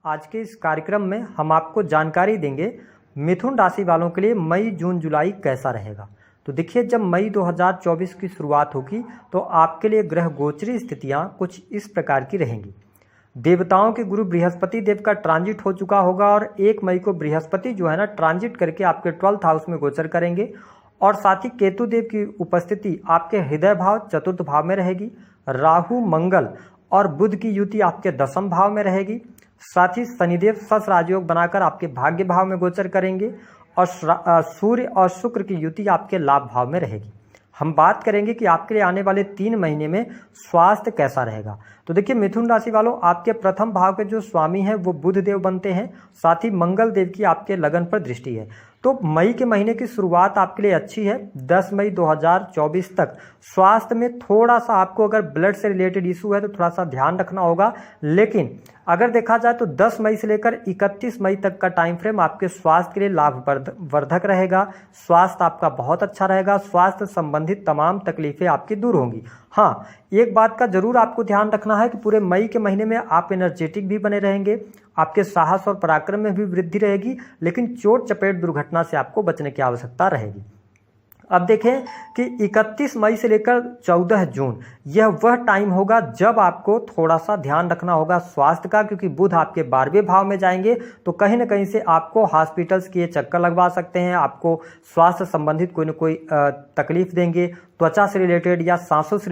आज के इस कार्यक्रम में हम आपको जानकारी देंगे मिथुन राशि वालों के लिए मई जून जुलाई कैसा रहेगा। तो देखिए, जब मई 2024 की शुरुआत होगी तो आपके लिए ग्रह गोचरी स्थितियां कुछ इस प्रकार की रहेंगी। देवताओं के गुरु बृहस्पति देव का ट्रांजिट हो चुका होगा और 1 मई को बृहस्पति जो है ना ट्रांजिट करके आपके 12th हाउस में गोचर करेंगे और साथ ही केतु देव की उपस्थिति आपके हृदय भाव 4th भाव में रहेगी। राहु मंगल और बुध की युति आपके 10th भाव में रहेगी। साथ ही शनिदेव सस राजयोग बनाकर आपके भाग्य भाव में गोचर करेंगे और सूर्य और शुक्र की युति आपके लाभ भाव में रहेगी। हम बात करेंगे कि आपके लिए आने वाले 3 महीने में स्वास्थ्य कैसा रहेगा। तो देखिए मिथुन राशि वालों, आपके प्रथम भाव के जो स्वामी हैं वो बुध देव बनते हैं, साथ ही मंगल देव की आपके लगन पर दृष्टि है। तो मई के महीने की शुरुआत आपके लिए अच्छी है। 10 मई 2024 तक स्वास्थ्य में थोड़ा सा आपको अगर ब्लड से रिलेटेड इशू है तो थोड़ा सा ध्यान रखना होगा, लेकिन अगर देखा जाए तो 10 मई से लेकर 31 मई तक का टाइम फ्रेम आपके स्वास्थ्य के लिए लाभवर्धक रहेगा। स्वास्थ्य आपका बहुत अच्छा रहेगा। स्वास्थ्य संबंधित तमाम तकलीफें आपकी दूर होंगी। हाँ, एक बात का जरूर आपको ध्यान रखना है कि पूरे मई के महीने में आप एनर्जेटिक भी बने रहेंगे, आपके साहस और पराक्रम में भी वृद्धि रहेगी, लेकिन चोट चपेट दुर्घटना से आपको बचने की आवश्यकता रहेगी। अब देखें कि 31 मई से लेकर 14 जून यह वह टाइम होगा जब आपको थोड़ा सा ध्यान रखना होगा स्वास्थ्य का, क्योंकि बुध आपके 12वें भाव में जाएंगे तो कहीं ना कहीं से आपको हॉस्पिटल्स के चक्कर लगवा सकते हैं, आपको स्वास्थ्य संबंधित कोई न कोई तकलीफ देंगे, त्वचा से रिलेटेड या सांसों से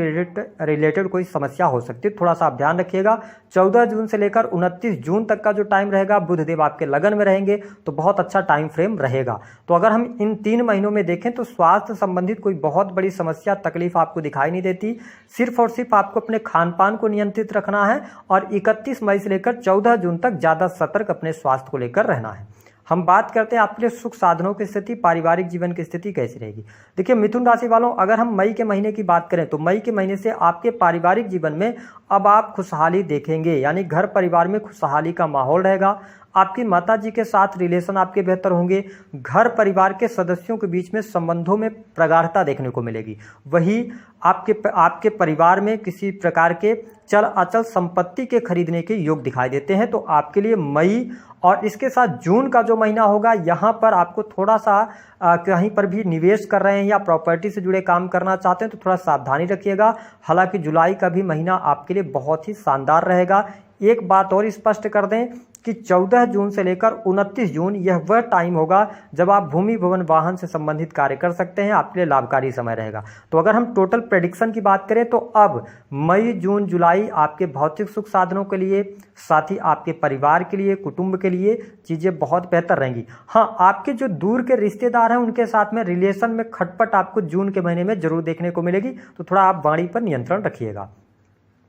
रिलेटेड कोई समस्या हो सकती है। थोड़ा सा आप ध्यान रखिएगा। 14 जून से लेकर 29 जून तक का जो टाइम रहेगा बुध देव आपके लगन में रहेंगे तो बहुत अच्छा टाइम फ्रेम रहेगा। तो अगर हम इन 3 महीनों में देखें तो स्वास्थ्य संबंधित कोई बहुत बड़ी समस्या तकलीफ आपको दिखाई नहीं देती। सिर्फ और सिर्फ आपको अपने खान पान को नियंत्रित रखना है और 31 मई से लेकर 14 जून तक ज़्यादा सतर्क अपने स्वास्थ्य को लेकर रहना है। हम बात करते हैं आपके सुख साधनों की स्थिति, पारिवारिक जीवन की स्थिति कैसी रहेगी। देखिए मिथुन राशि वालों, अगर हम मई के महीने की बात करें तो मई के महीने से आपके पारिवारिक जीवन में अब आप खुशहाली देखेंगे, यानी घर परिवार में खुशहाली का माहौल रहेगा। आपकी माता जी के साथ रिलेशन आपके बेहतर होंगे। घर परिवार के सदस्यों के बीच में संबंधों में प्रगाढ़ता देखने को मिलेगी। वही आपके परिवार में किसी प्रकार के चल अचल संपत्ति के खरीदने के योग दिखाई देते हैं। तो आपके लिए मई और इसके साथ जून का जो महीना होगा, यहाँ पर आपको थोड़ा सा कहीं पर भी निवेश कर रहे हैं या प्रॉपर्टी से जुड़े काम करना चाहते हैं तो थोड़ा सावधानी रखिएगा। हालांकि जुलाई का भी महीना आपके लिए बहुत ही शानदार रहेगा। एक बात और स्पष्ट कर दें कि 14 जून से लेकर 29 जून यह वह टाइम होगा जब आप भूमि भवन वाहन से संबंधित कार्य कर सकते हैं। आपके लिए लाभकारी समय रहेगा। तो अगर हम टोटल प्रेडिक्शन की बात करें तो अब मई जून जुलाई आपके भौतिक सुख साधनों के लिए, साथ ही आपके परिवार के लिए, कुटुंब के लिए चीज़ें बहुत बेहतर रहेंगी। हाँ, आपके जो दूर के रिश्तेदार हैं उनके साथ में रिलेशन में खटपट आपको जून के महीने में जरूर देखने को मिलेगी, तो थोड़ा आप वाणी पर नियंत्रण रखिएगा।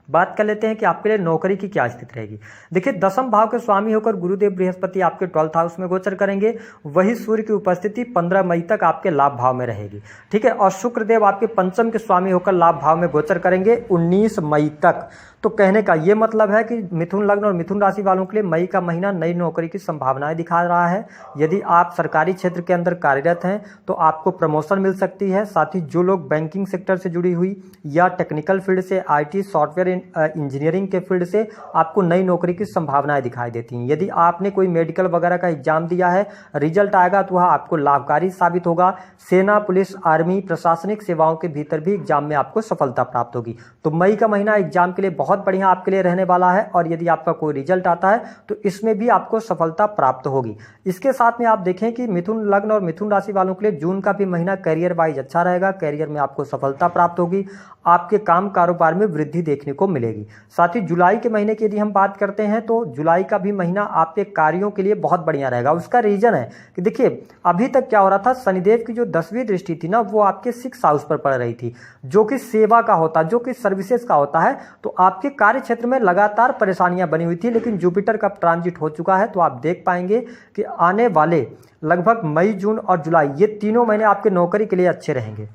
बात कर लेते हैं कि आपके लिए नौकरी की क्या स्थिति रहेगी। देखिए 10वें भाव के स्वामी होकर गुरुदेव बृहस्पति आपके 12th हाउस में गोचर करेंगे। वही सूर्य की उपस्थिति 15 मई तक आपके लाभ भाव में रहेगी, ठीक है। और शुक्रदेव आपके 5th के स्वामी होकर लाभ भाव में गोचर करेंगे 19 मई तक। तो कहने का ये मतलब है कि मिथुन लग्न और मिथुन राशि वालों के लिए मई का महीना नई नौकरी की संभावनाएं दिखा रहा है। यदि आप सरकारी क्षेत्र के अंदर कार्यरत हैं तो आपको प्रमोशन मिल सकती है। साथ ही जो लोग बैंकिंग सेक्टर से जुड़ी हुई या टेक्निकल फील्ड से, IT सॉफ्टवेयर इंजीनियरिंग के फील्ड से आपको नई नौकरी की संभावनाएं दिखाई देती हैं। यदि आपने कोई मेडिकल वगैरह का एग्जाम दिया है, रिजल्ट आएगा तो वह आपको लाभकारी साबित होगा। सेना, पुलिस, आर्मी, प्रशासनिक सेवाओं के भीतर भी एग्जाम में आपको सफलता प्राप्त होगी। तो मई का महीना एग्जाम के लिए बहुत बढ़िया आपके लिए रहने वाला है और यदि आपका कोई रिजल्ट आता है तो इसमें भी आपको सफलता प्राप्त होगी। इसके साथ में आप देखें कि मिथुन लग्न और मिथुन राशि वालों के लिए जून का भी महीना करियर वाइज अच्छा रहेगा। करियर में आपको सफलता प्राप्त होगी। आपके काम कारोबार में वृद्धि देखने को मिलेगी। साथ ही जुलाई के महीने की यदि हम बात करते हैं तो जुलाई का भी महीना आपके कार्यों के लिए बहुत बढ़िया रहेगा। उसका रीजन है कि देखिए अभी तक क्या हो रहा था, शनिदेव की जो 10वीं दृष्टि थी ना वो आपके 6th हाउस पर पड़ रही थी, जो कि सेवा का होता है, जो कि सर्विसेज का होता है। तो आपके कार्य क्षेत्र में लगातार परेशानियां बनी हुई थी, लेकिन जुपिटर का ट्रांजिट हो चुका है। तो आप देख पाएंगे कि आने वाले लगभग मई, जून और जुलाई ये तीनों महीने आपके नौकरी के लिए अच्छे रहेंगे।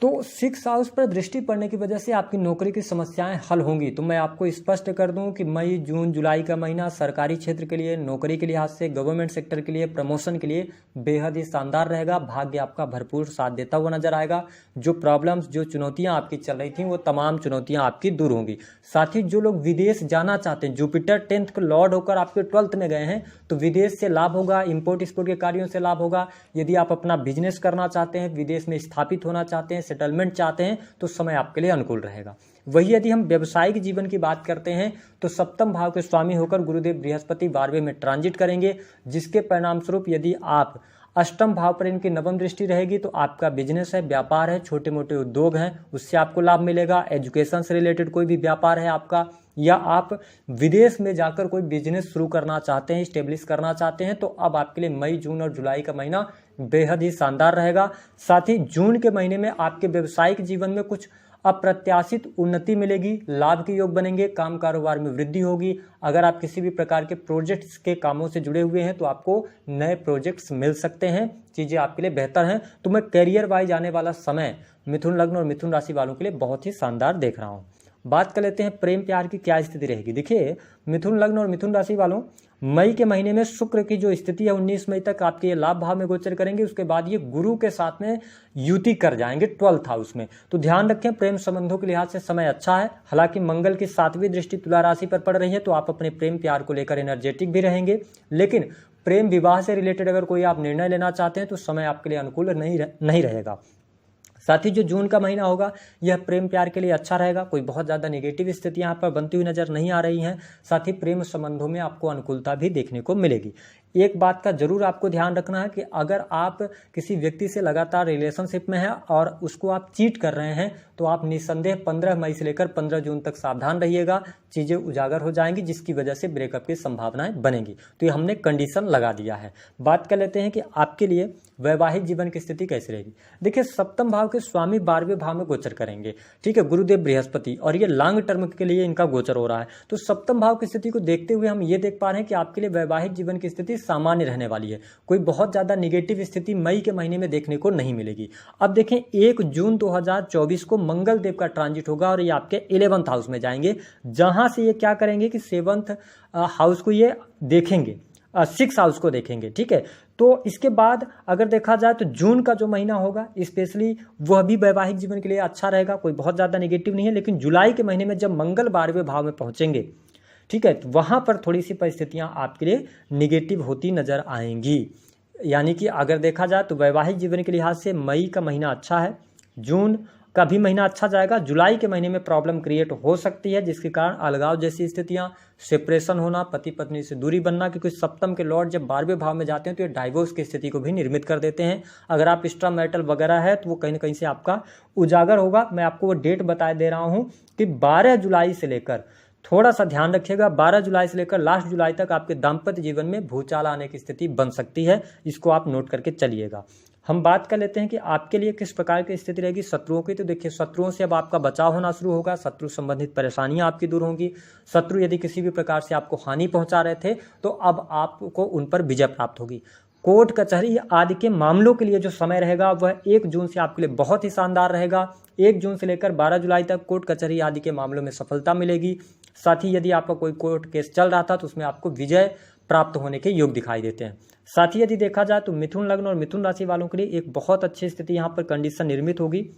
तो 6 हाउस पर दृष्टि पड़ने की वजह से आपकी नौकरी की समस्याएं हल होंगी। तो मैं आपको स्पष्ट कर दूं कि मई जून जुलाई का महीना सरकारी क्षेत्र के लिए, नौकरी के लिहाज से, गवर्नमेंट सेक्टर के लिए, प्रमोशन के लिए बेहद ही शानदार रहेगा। भाग्य आपका भरपूर साथ देता हुआ नजर आएगा। जो प्रॉब्लम्स, जो चुनौतियां आपकी चल रही थी, वो तमाम चुनौतियां आपकी दूर होंगी। साथ ही जो लोग विदेश जाना चाहते हैं, जुपिटर 10th का लॉर्ड होकर आपके 12th में गए हैं, तो विदेश से लाभ होगा, इंपोर्ट एक्सपोर्ट के कार्यों से लाभ होगा। यदि आप अपना बिजनेस करना चाहते हैं, विदेश में स्थापित होना चाहते हैं, सेटलमेंट चाहते हैं, तो समय आपके लिए अनुकूल रहेगा। वही यदि हम व्यवसायिक जीवन की बात करते हैं तो सप्तम भाव के स्वामी होकर गुरुदेव बृहस्पति 12वें में ट्रांजिट करेंगे, जिसके परिणाम स्वरूप यदि आप अष्टम भाव पर इनकी नवम दृष्टि रहेगी तो आपका बिजनेस है, व्यापार है, छोटे मोटे उद्योग हैं, उससे आपको लाभ मिलेगा। एजुकेशन से रिलेटेड कोई भी व्यापार है आपका, या आप विदेश में जाकर कोई बिजनेस शुरू करना चाहते हैं, स्टेब्लिश करना चाहते हैं, तो अब आपके लिए मई जून और जुलाई का महीना बेहद ही शानदार रहेगा। साथ ही जून के महीने में आपके व्यवसायिक जीवन में कुछ अप्रत्याशित उन्नति मिलेगी, लाभ के योग बनेंगे, काम कारोबार में वृद्धि होगी। अगर आप किसी भी प्रकार के प्रोजेक्ट्स के कामों से जुड़े हुए हैं तो आपको नए प्रोजेक्ट्स मिल सकते हैं, चीज़ें आपके लिए बेहतर हैं। तो मैं कैरियर वाइज आने वाला समय मिथुन लग्न और मिथुन राशि वालों के लिए बहुत ही शानदार देख रहा हूँ। बात कर लेते हैं प्रेम प्यार की क्या स्थिति रहेगी। देखिए, मिथुन लग्न और मिथुन राशि वालों, मई के महीने में शुक्र की जो स्थिति है 19 मई तक आपके ये लाभ भाव में गोचर करेंगे। उसके बाद ये गुरु के साथ में युति कर जाएंगे 12th हाउस में। तो ध्यान रखें, प्रेम संबंधों के लिहाज से समय अच्छा है। हालांकि मंगल की 7वीं दृष्टि तुला राशि पर पड़ रही है, तो आप अपने प्रेम प्यार को लेकर एनर्जेटिक भी रहेंगे। लेकिन प्रेम विवाह से रिलेटेड अगर कोई आप निर्णय लेना चाहते हैं तो समय आपके लिए अनुकूल नहीं रहेगा। साथ ही जो जून का महीना होगा यह प्रेम प्यार के लिए अच्छा रहेगा। कोई बहुत ज़्यादा नेगेटिव स्थिति यहाँ पर बनती हुई नजर नहीं आ रही हैं। साथ ही प्रेम संबंधों में आपको अनुकूलता भी देखने को मिलेगी। एक बात का जरूर आपको ध्यान रखना है कि अगर आप किसी व्यक्ति से लगातार रिलेशनशिप में हैं और उसको आप चीट कर रहे हैं तो आप निस्संदेह 15 मई से लेकर 15 जून तक सावधान रहिएगा। चीज़ें उजागर हो जाएंगी जिसकी वजह से ब्रेकअप की संभावनाएं बनेंगी। तो ये हमने कंडीशन लगा दिया है। बात कर लेते हैं कि आपके लिए वैवाहिक जीवन की स्थिति कैसी रहेगी। देखिए, सप्तम भाव के स्वामी 12वें भाव में गोचर करेंगे, ठीक है, गुरुदेव बृहस्पति, और ये लॉन्ग टर्म के लिए इनका गोचर हो रहा है। तो सप्तम भाव की स्थिति को देखते हुए हम ये देख पा रहे हैं कि आपके लिए वैवाहिक जीवन की स्थिति सामान्य रहने वाली है। कोई बहुत ज्यादा निगेटिव स्थिति मई के महीने में देखने को नहीं मिलेगी। अब देखें, 1 जून 2024 को मंगल देव का ट्रांजिट होगा और ये आपके 11th हाउस में जाएंगे, जहां से ये क्या करेंगे कि 7th हाउस को ये देखेंगे, 6 हाउस को देखेंगे, ठीक है। तो इसके बाद अगर देखा जाए तो जून का जो महीना होगा स्पेशली वह भी वैवाहिक जीवन के लिए अच्छा रहेगा, कोई बहुत ज्यादा नेगेटिव नहीं है। लेकिन जुलाई के महीने में जब मंगल 12वें भाव में पहुंचेंगे, ठीक है, तो वहां पर थोड़ी सी परिस्थितियां आपके लिए निगेटिव होती नजर आएंगी। यानी कि अगर देखा जाए तो वैवाहिक जीवन के लिहाज से मई का महीना अच्छा है, जून का भी महीना अच्छा जाएगा। जुलाई के महीने में प्रॉब्लम क्रिएट हो सकती है जिसके कारण अलगाव जैसी स्थितियां, सेपरेशन होना, पति पत्नी से दूरी बनना, क्योंकि सप्तम के लॉर्ड जब 12वें भाव में जाते हैं तो ये डाइवोर्स की स्थिति को भी निर्मित कर देते हैं। अगर आप एक्स्ट्रा मैरिटल वगैरह है तो वो कहीं ना कहीं से आपका उजागर होगा। मैं आपको वो डेट बता दे रहा हूँ कि 12 जुलाई से लेकर, थोड़ा सा ध्यान रखिएगा, 12 जुलाई से लेकर लास्ट जुलाई तक आपके दाम्पत्य जीवन में भूचाल आने की स्थिति बन सकती है। इसको आप नोट करके चलिएगा। हम बात कर लेते हैं कि आपके लिए किस प्रकार की स्थिति रहेगी शत्रुओं की। तो देखिए, शत्रुओं से अब आपका बचाव होना शुरू होगा, शत्रु संबंधित परेशानियां आपकी दूर होंगी। शत्रु यदि किसी भी प्रकार से आपको हानि पहुंचा रहे थे तो अब आपको उन पर विजय प्राप्त होगी। कोर्ट कचहरी आदि के मामलों के लिए जो समय रहेगा वह 1 जून से आपके लिए बहुत ही शानदार रहेगा। 1 जून से लेकर 12 जुलाई तक कोर्ट कचहरी आदि के मामलों में सफलता मिलेगी। साथ ही यदि आपका कोई कोर्ट केस चल रहा था तो उसमें आपको विजय प्राप्त होने के योग दिखाई देते हैं। साथ ही यदि देखा जाए तो मिथुन लग्न और मिथुन राशि वालों के लिए एक बहुत अच्छी स्थिति यहाँ पर कंडीशन निर्मित होगी,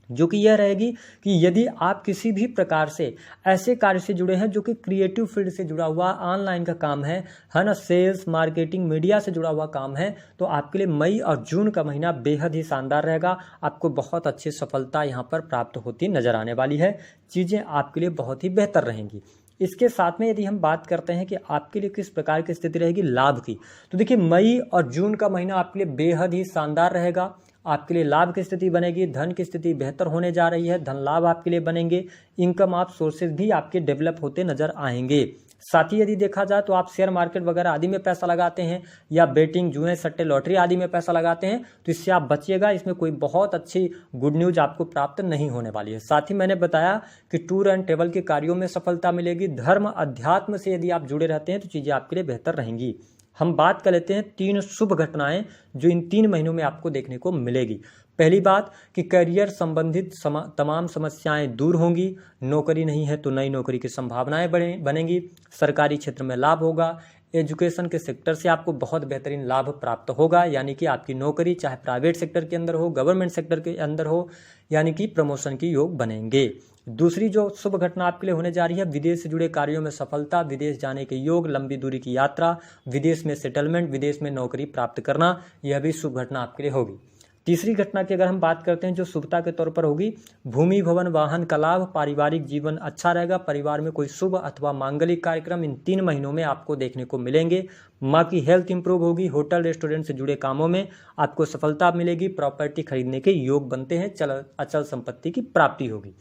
जो कि यह रहेगी कि यदि आप किसी भी प्रकार से ऐसे कार्य से जुड़े हैं जो कि क्रिएटिव फील्ड से जुड़ा हुआ ऑनलाइन का काम है ना, सेल्स, मार्केटिंग, मीडिया से जुड़ा हुआ काम है, तो आपके लिए मई और जून का महीना बेहद ही शानदार रहेगा। आपको बहुत अच्छी सफलता यहाँ पर प्राप्त होती नजर आने वाली है। चीज़ें आपके लिए बहुत ही बेहतर रहेंगी। इसके साथ में यदि हम बात करते हैं कि आपके लिए किस प्रकार की स्थिति रहेगी लाभ की, तो देखिए, मई और जून का महीना आपके लिए बेहद ही शानदार रहेगा। आपके लिए लाभ की स्थिति बनेगी, धन की स्थिति बेहतर होने जा रही है, धन लाभ आपके लिए बनेंगे, इनकम आप सोर्सेज भी आपके डेवलप होते नजर आएंगे। साथ ही यदि देखा जाए तो आप शेयर मार्केट वगैरह आदि में पैसा लगाते हैं या बेटिंग, जुए, सट्टे, लॉटरी आदि में पैसा लगाते हैं तो इससे आप बचिएगा। इसमें कोई बहुत अच्छी गुड न्यूज आपको प्राप्त नहीं होने वाली है। साथ ही मैंने बताया कि टूर एंड ट्रेवल के कार्यों में सफलता मिलेगी। धर्म, अध्यात्म से यदि आप जुड़े रहते हैं तो चीज़ें आपके लिए बेहतर रहेंगी। हम बात कर लेते हैं 3 शुभ घटनाएं जो इन 3 महीनों में आपको देखने को मिलेगी। पहली बात कि करियर संबंधित तमाम समस्याएं दूर होंगी। नौकरी नहीं है तो नई नौकरी की संभावनाएं बनेंगी। सरकारी क्षेत्र में लाभ होगा। एजुकेशन के सेक्टर से आपको बहुत बेहतरीन लाभ प्राप्त होगा, यानी कि आपकी नौकरी चाहे प्राइवेट सेक्टर के अंदर हो, गवर्नमेंट सेक्टर के अंदर हो, यानी कि प्रमोशन की योग बनेंगे। दूसरी जो शुभ घटना आपके लिए होने जा रही है, विदेश से जुड़े कार्यों में सफलता, विदेश जाने के योग, लंबी दूरी की यात्रा, विदेश में सेटलमेंट, विदेश में नौकरी प्राप्त करना, यह भी शुभ घटना आपके लिए होगी। तीसरी घटना की अगर हम बात करते हैं जो शुभता के तौर पर होगी, भूमि भवन वाहन का लाभ, पारिवारिक जीवन अच्छा रहेगा। परिवार में कोई शुभ अथवा मांगलिक कार्यक्रम इन 3 महीनों में आपको देखने को मिलेंगे। माँ की हेल्थ इंप्रूव होगी। होटल रेस्टोरेंट से जुड़े कामों में आपको सफलता मिलेगी। प्रॉपर्टी खरीदने के योग बनते हैं। अचल संपत्ति की प्राप्ति होगी।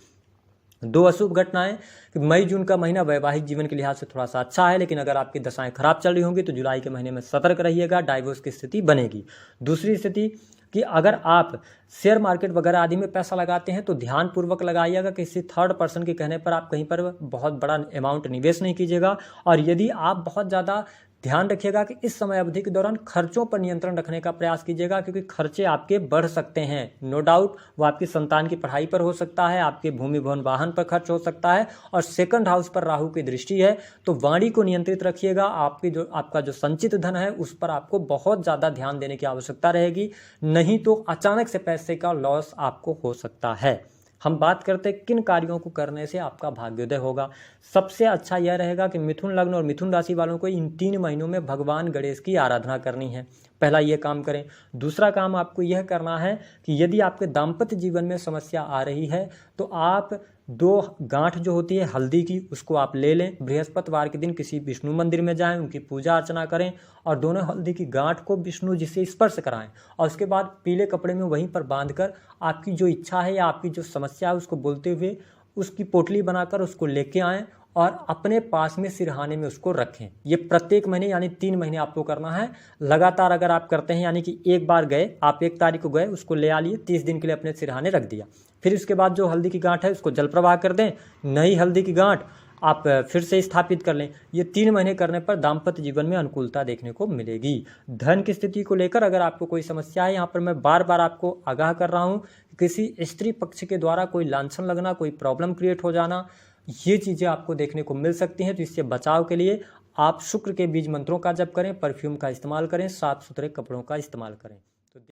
2 अशुभ घटनाएं कि मई जून का महीना वैवाहिक जीवन के लिहाज से थोड़ा सा अच्छा है, लेकिन अगर आपकी दशाएं खराब चल रही होंगी तो जुलाई के महीने में सतर्क रहिएगा, डाइवोर्स की स्थिति बनेगी। दूसरी स्थिति कि अगर आप शेयर मार्केट वगैरह आदि में पैसा लगाते हैं तो ध्यानपूर्वक लगाइएगा। किसी थर्ड पर्सन के कहने पर आप कहीं पर बहुत बड़ा अमाउंट निवेश नहीं कीजिएगा। और यदि आप बहुत ज़्यादा ध्यान रखिएगा कि इस समय अवधि के दौरान खर्चों पर नियंत्रण रखने का प्रयास कीजिएगा, क्योंकि खर्चे आपके बढ़ सकते हैं। नो डाउट वो आपकी संतान की पढ़ाई पर हो सकता है, आपके भूमि भवन वाहन पर खर्च हो सकता है, और सेकंड हाउस पर राहु की दृष्टि है। तो वाणी को नियंत्रित रखिएगा। आपका जो संचित धन है उस पर आपको बहुत ज़्यादा ध्यान देने की आवश्यकता रहेगी, नहीं तो अचानक से पैसे का लॉस आपको हो सकता है। हम बात करते हैं किन कार्यों को करने से आपका भाग्योदय होगा। सबसे अच्छा यह रहेगा कि मिथुन लग्न और मिथुन राशि वालों को इन 3 महीनों में भगवान गणेश की आराधना करनी है। पहला ये काम करें। दूसरा काम आपको यह करना है कि यदि आपके दाम्पत्य जीवन में समस्या आ रही है तो आप 2 गांठ जो होती है हल्दी की, उसको आप ले लें। बृहस्पतिवार के दिन किसी विष्णु मंदिर में जाएं, उनकी पूजा अर्चना करें और दोनों हल्दी की गांठ को विष्णु जी से स्पर्श कराएं, और उसके बाद पीले कपड़े में वहीं पर बांधकर आपकी जो इच्छा है या आपकी जो समस्या है उसको बोलते हुए उसकी पोटली बनाकर उसको लेके आएं और अपने पास में सिरहाने में उसको रखें। ये प्रत्येक महीने यानी 3 महीने आपको करना है। लगातार अगर आप करते हैं, यानी कि एक बार गए आप 1 तारीख को गए, उसको ले आ लिए, 30 दिन के लिए अपने सिरहाने रख दिया। फिर इसके बाद जो हल्दी की गांठ है उसको जल प्रवाह कर दें, नई हल्दी की गांठ आप फिर से स्थापित कर लें। ये 3 महीने करने पर दाम्पत्य जीवन में अनुकूलता देखने को मिलेगी। धन की स्थिति को लेकर अगर आपको कोई समस्या है, यहाँ पर मैं बार बार आपको आगाह कर रहा हूँ, किसी स्त्री पक्ष के द्वारा कोई लांछन लगना, कोई प्रॉब्लम क्रिएट हो जाना, ये चीज़ें आपको देखने को मिल सकती हैं। तो इससे बचाव के लिए आप शुक्र के बीज मंत्रों का जप करें, परफ्यूम का इस्तेमाल करें, साफ सुथरे कपड़ों का इस्तेमाल करें।